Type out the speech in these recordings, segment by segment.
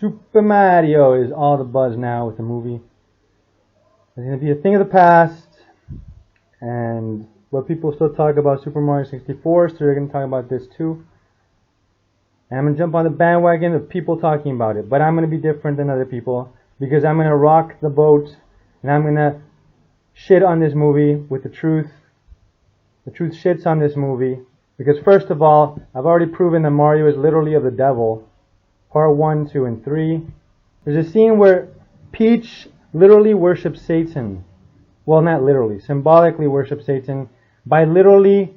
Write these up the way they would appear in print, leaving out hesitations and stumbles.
Super Mario is all the buzz now with the movie. It's going to be a thing of the past, and what people still talk about Super Mario 64, so they're going to talk about this too. And I'm going to jump on the bandwagon of people talking about it, but I'm going to be different than other people, because I'm going to rock the boat, and I'm going to shit on this movie with the truth. The truth shits on this movie, because first of all, I've already proven that Mario is literally of the devil. Part 1, 2, and 3. There's a scene where Peach literally worships Satan. Well, not literally, symbolically worships Satan by literally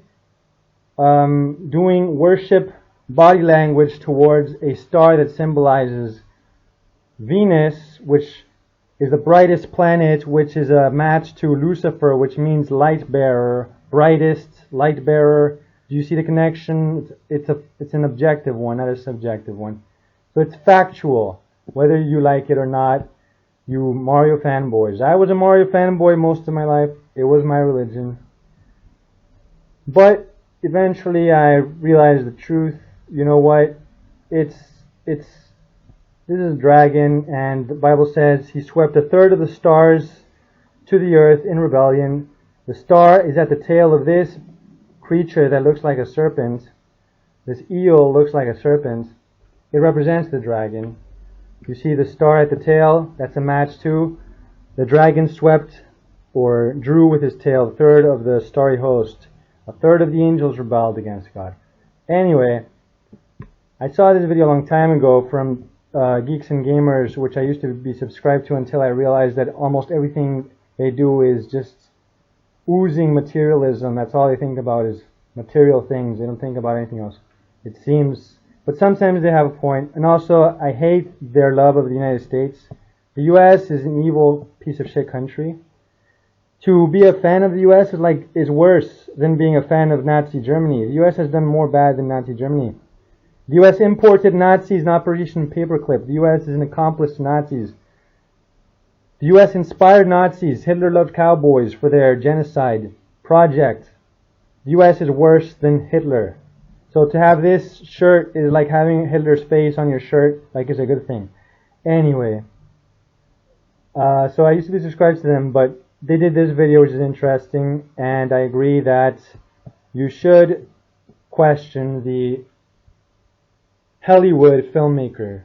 doing worship body language towards a star that symbolizes Venus, which is the brightest planet, which is a match to Lucifer, which means light bearer, brightest light bearer. Do you see the connection? It's an objective one, not a subjective one. So it's factual, whether you like it or not, you Mario fanboys. I was a Mario fanboy most of my life. It was my religion. But eventually I realized the truth. You know what? This is a dragon, and the Bible says he swept a third of the stars to the earth in rebellion. The star is at the tail of this creature that looks like a serpent. This eel looks like a serpent. It represents the dragon. You see the star at the tail, that's a match to the dragon swept or drew with his tail a third of the starry host. A third of the angels rebelled against God. Anyway, I saw this video a long time ago from Geeks and Gamers, which I used to be subscribed to until I realized that almost everything they do is just oozing materialism. That's all they think about is material things. They don't think about anything else, it seems. But sometimes they have a point. And also, I hate their love of the United States. The U.S. is an evil piece of shit country. To be a fan of the U.S. is worse than being a fan of Nazi Germany. The U.S. has done more bad than Nazi Germany. The U.S. imported Nazis in Operation Paperclip. The U.S. is an accomplice to Nazis. The U.S. inspired Nazis. Hitler loved cowboys for their genocide project. The U.S. is worse than Hitler. So to have this shirt is like having Hitler's face on your shirt, like it's a good thing. Anyway, so I used to be subscribed to them, but they did this video, which is interesting, and I agree that you should question the Hellywood filmmaker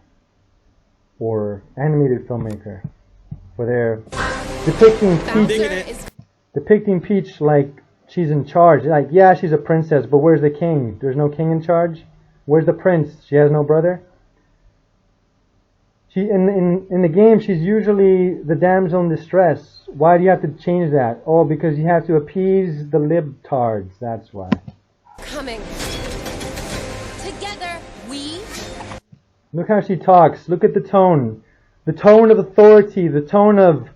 or animated filmmaker for their depicting Peach like she's in charge. Like, yeah, she's a princess, but where's the king? There's no king in charge. Where's the prince? She has no brother. She in the game, she's usually the damsel in distress. Why do you have to change that? Oh, because you have to appease the libtards. That's why. Coming together, we. Look how she talks. Look at the tone of authority, the tone of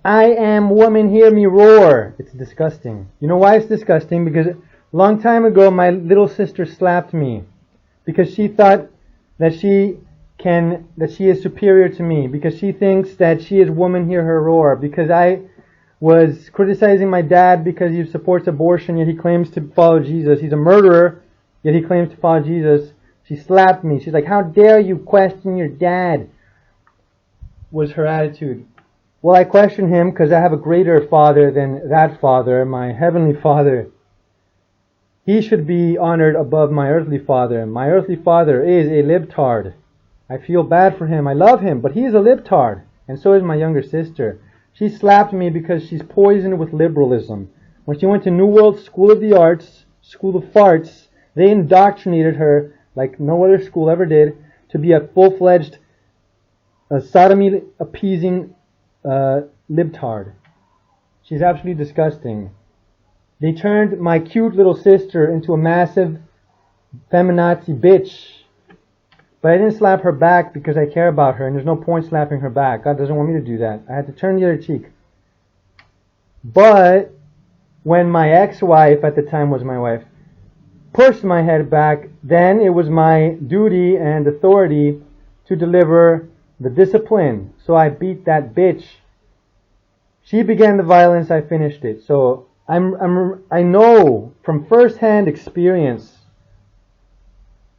I am woman, hear me roar. It's disgusting. You know why it's disgusting? Because a long time ago, my little sister slapped me because she thought that she is superior to me, because she thinks that she is woman, hear her roar, because I was criticizing my dad because he supports abortion, yet he claims to follow Jesus. He's a murderer, yet he claims to follow Jesus. She slapped me. She's like, how dare you question your dad, was her attitude. Well, I question him because I have a greater father than that father, my heavenly father. He should be honored above my earthly father. My earthly father is a libtard. I feel bad for him. I love him, but he is a libtard. And so is my younger sister. She slapped me because she's poisoned with liberalism. When she went to New World School of the Arts, School of Farts, they indoctrinated her, like no other school ever did, to be a full-fledged sodomy-appeasing libtard. She's absolutely disgusting. They turned my cute little sister into a massive feminazi bitch. But I didn't slap her back because I care about her, and there's no point slapping her back. God doesn't want me to do that. I had to turn the other cheek. But when my ex-wife, at the time was my wife, pushed my head back, then it was my duty and authority to deliver the discipline. So I beat that bitch. She began the violence, I finished it. So I know from first-hand experience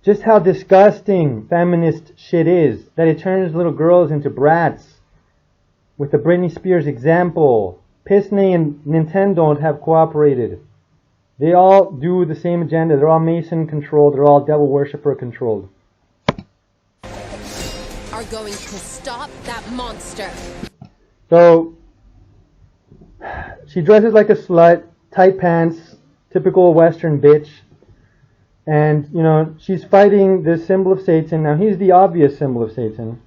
just how disgusting feminist shit is, that it turns little girls into brats. With the Britney Spears example, Disney and Nintendo have cooperated. They all do the same agenda. They're all Mason controlled. They're all devil worshipper controlled. Are going to stop that monster. So, she dresses like a slut, tight pants, typical Western bitch. And, you know, she's fighting this symbol of Satan. Now, he's the obvious symbol of Satan.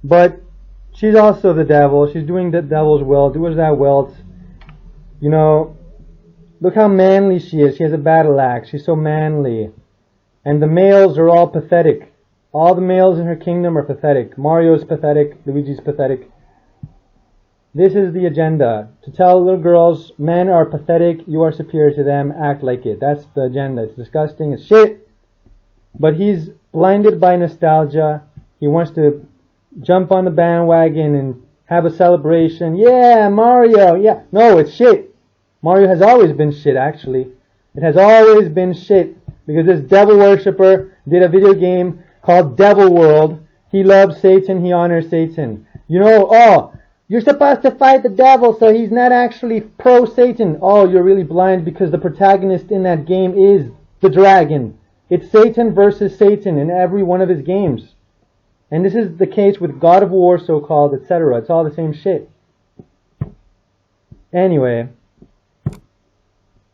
But she's also the devil. She's doing the devil's will. Do as thou wilt. You know, look how manly she is. She has a battle axe. She's so manly. And the males are all pathetic. All the males in her kingdom are pathetic. Mario's pathetic. Luigi's pathetic. This is the agenda. To tell little girls, men are pathetic, you are superior to them, act like it. That's the agenda. It's disgusting as shit. But he's blinded by nostalgia. He wants to jump on the bandwagon and have a celebration. Yeah, Mario, yeah. No, it's shit. Mario has always been shit, actually. It has always been shit. Because this devil worshipper did a video game called Devil World. He loves Satan, he honors Satan. You know, you're supposed to fight the devil, so he's not actually pro-Satan. Oh, you're really blind because the protagonist in that game is the dragon. It's Satan versus Satan in every one of his games. And this is the case with God of War, so-called, etc. It's all the same shit. Anyway.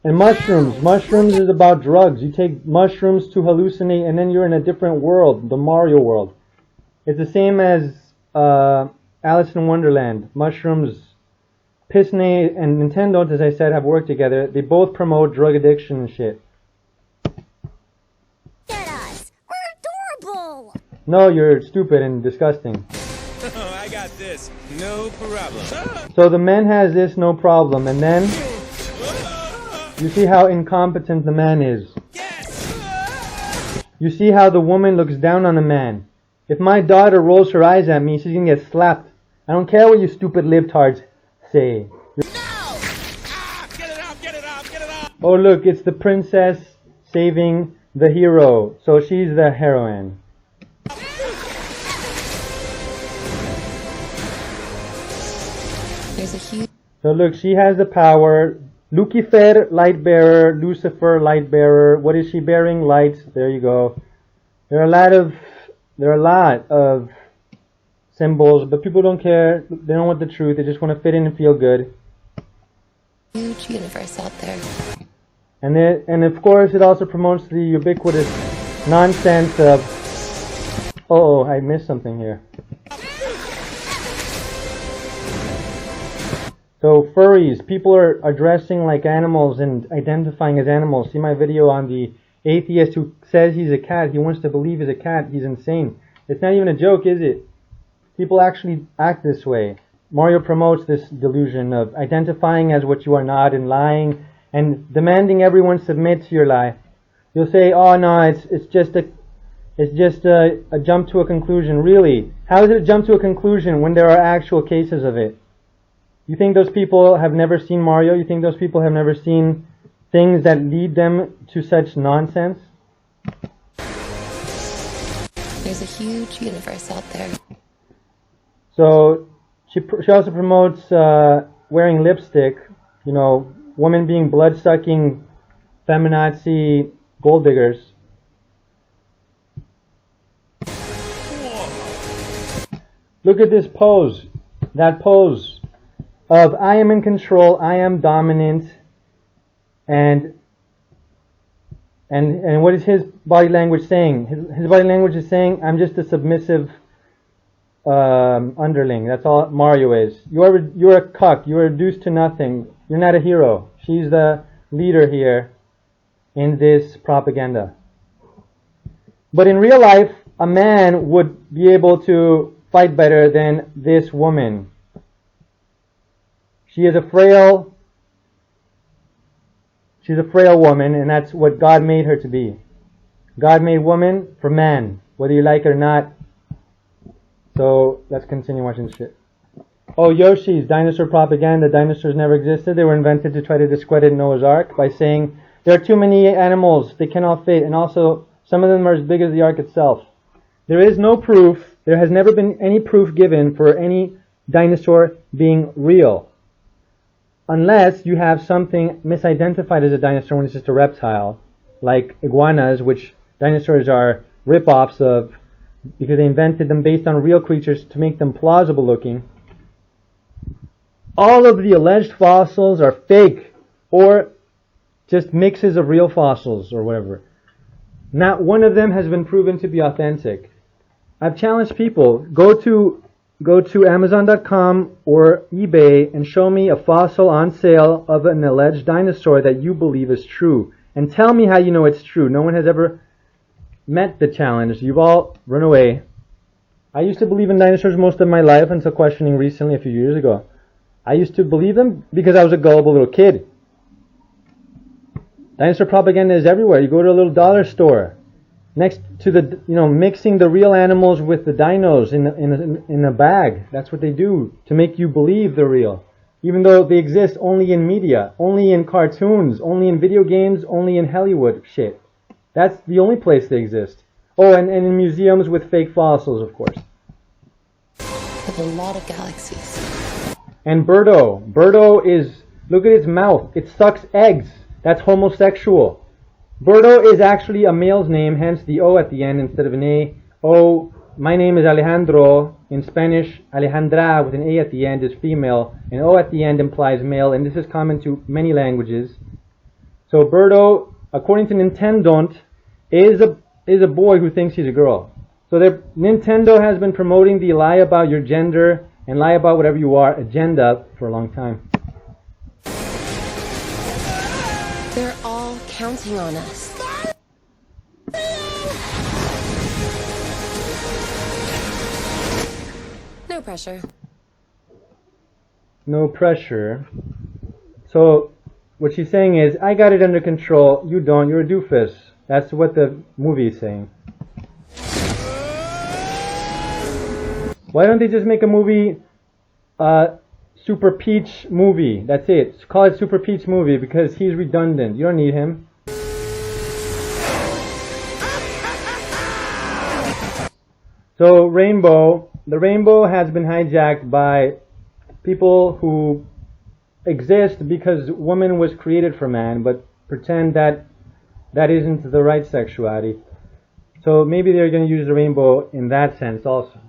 And mushrooms. Mushrooms is about drugs. You take mushrooms to hallucinate, and then you're in a different world, the Mario world. It's the same as Alice in Wonderland. Mushrooms, Disney and Nintendo, as I said, have worked together. They both promote drug addiction and shit. Get us! We're adorable! No, you're stupid and disgusting. I got this. No problem. So the man has this, no problem. And then, you see how incompetent the man is. You see how the woman looks down on the man. If my daughter rolls her eyes at me, she's gonna get slapped. I don't care what you stupid libtards say. No! Ah, get it out, get it out, get it out! Oh look, it's the princess saving the hero. So she's the heroine. There's a huge... So look, she has the power. Lucifer, light bearer. Lucifer, light bearer. What is she bearing? Light. There you go. There are a lot of symbols, but people don't care. They don't want the truth. They just want to fit in and feel good. Huge universe out there. And of course, it also promotes the ubiquitous nonsense of, oh, I missed something here. So furries, people are dressing like animals and identifying as animals. See my video on the atheist who says he's a cat. He wants to believe he's a cat. He's insane. It's not even a joke, is it? People actually act this way. Mario promotes this delusion of identifying as what you are not and lying and demanding everyone submit to your lie. You'll say, "Oh no, it's just a jump to a conclusion." Really? How is it a jump to a conclusion when there are actual cases of it? You think those people have never seen Mario? You think those people have never seen things that lead them to such nonsense? There's a huge universe out there. So she also promotes wearing lipstick. You know, women being blood-sucking, feminazi gold diggers. Look at this pose. That pose of I am in control, I am dominant, and what is his body language saying? His body language is saying, I'm just a submissive underling. That's all Mario is. You're a cuck. You're reduced to nothing. You're not a hero. She's the leader here in this propaganda. But in real life, a man would be able to fight better than this woman. She's a frail woman, and that's what God made her to be. God made woman for man, whether you like it or not. So let's continue watching this shit. Oh, Yoshi's dinosaur propaganda. Dinosaurs never existed. They were invented to try to discredit Noah's Ark by saying there are too many animals, they cannot fit, and also Some of them are as big as the Ark itself. There is no proof, there has never been any proof given for any dinosaur being real. Unless you have something misidentified as a dinosaur when it's just a reptile, like iguanas, which dinosaurs are rip-offs of because they invented them based on real creatures to make them plausible looking. All of the alleged fossils are fake or just mixes of real fossils or whatever. Not one of them has been proven to be authentic. I've challenged people, go to Amazon.com or eBay and show me a fossil on sale of an alleged dinosaur that you believe is true. And tell me how you know it's true. No one has ever met the challenge. You've all run away. I used to believe in dinosaurs most of my life until questioning recently a few years ago. I used to believe them because I was a gullible little kid. Dinosaur propaganda is everywhere. You go to a little dollar store. Next to the, mixing the real animals with the dinos in a bag. That's what they do to make you believe they're real. Even though they exist only in media, only in cartoons, only in video games, only in Hellywood shit. That's the only place they exist. Oh, and in museums with fake fossils, of course. With a lot of galaxies. And Birdo. Birdo is, look at its mouth. It sucks eggs. That's homosexual. Birdo is actually a male's name, hence the O at the end instead of an A. Oh, my name is Alejandro. In Spanish, Alejandra with an A at the end is female, and O at the end implies male, and this is common to many languages. So Birdo, according to Nintendo, is a boy who thinks he's a girl. So Nintendo has been promoting the lie about your gender and lie about whatever you are agenda for a long time. They're all counting on us. No pressure. No pressure. So what she's saying is, I got it under control, you don't, you're a doofus. That's what the movie is saying. Why don't they just make a movie, Super Peach movie? That's it. Call it Super Peach movie because he's redundant. You don't need him. So the rainbow has been hijacked by people who exist because woman was created for man, but pretend that that isn't the right sexuality. So maybe they're going to use the rainbow in that sense also.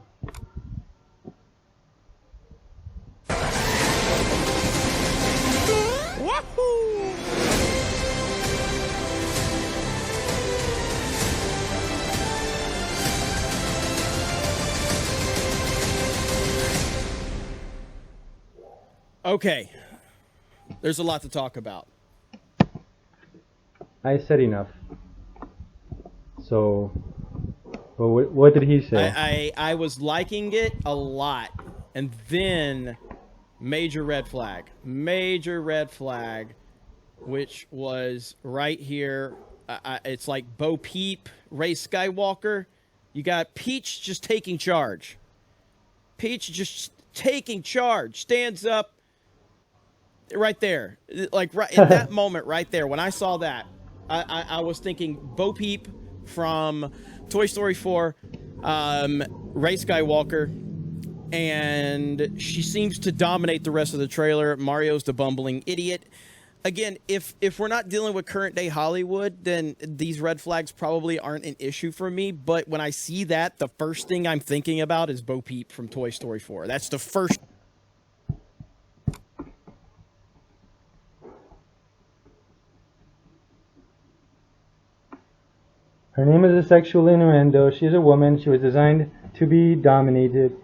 Okay, there's a lot to talk about. I said enough. So, what did he say? I was liking it a lot, and then major red flag, which was right here. It's like Bo Peep, Ray Skywalker. You got Peach just taking charge. Peach just taking charge, stands up. Right there, like right in that moment right there, when I saw that, I was thinking Bo Peep from Toy Story 4, Ray Skywalker, and she seems to dominate the rest of the trailer. Mario's the bumbling idiot. Again, if we're not dealing with current day Hollywood, then these red flags probably aren't an issue for me. But when I see that, the first thing I'm thinking about is Bo Peep from Toy Story 4. That's the first. Her name is a sexual innuendo. She's a woman. She was designed to be dominated.